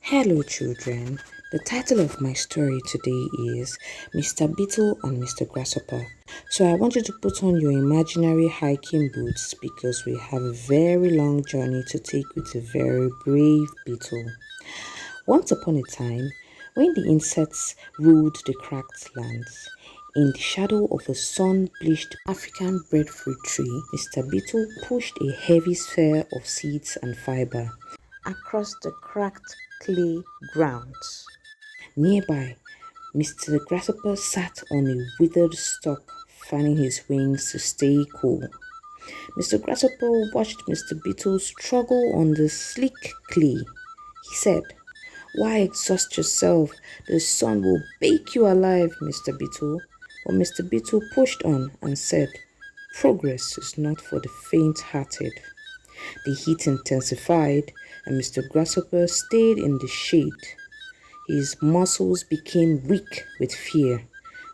Hello, children. The title of my story today is Mr. Beetle and Mr. Grasshopper. So, I want you to put on your imaginary hiking boots because we have a very long journey to take with a very brave beetle. Once upon a time, when the insects ruled the cracked lands, in the shadow of a sun-bleached African breadfruit tree, Mr. Beetle pushed a heavy sphere of seeds and fiber across the cracked clay grounds. Nearby, Mr. Grasshopper sat on a withered stalk, fanning his wings to stay cool. Mr. Grasshopper watched Mr. Beetle struggle on the sleek clay. He said, "Why exhaust yourself? The sun will bake you alive, Mr. Beetle." But Mr. Beetle pushed on and said, "Progress is not for the faint-hearted." The heat intensified, and Mr. Grasshopper stayed in the shade. His muscles became weak with fear.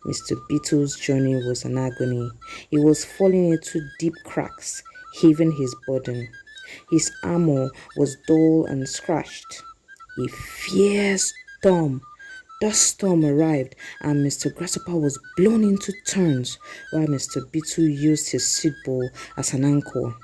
Mr. Beetle's journey was an agony. He was falling into deep cracks, heaving his burden. His armor was dull and scratched. A fierce dust storm arrived, and Mr. Grasshopper was blown into turns while Mr. Beetle used his seed ball as an anchor.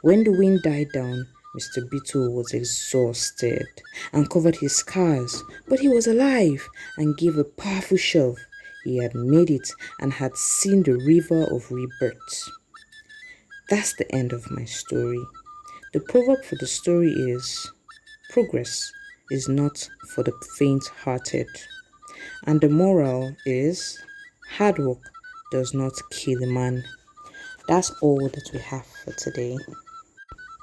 When the wind died down, Mr. Beetle was exhausted and covered his scars, but he was alive and gave a powerful shove. He had made it and had seen the river of rebirth. That's the end of my story. The proverb for the story is, "Progress is not for the faint-hearted." And the moral is, hard work does not kill a man. That's all that we have for today.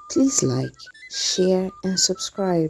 Please like, share, and subscribe.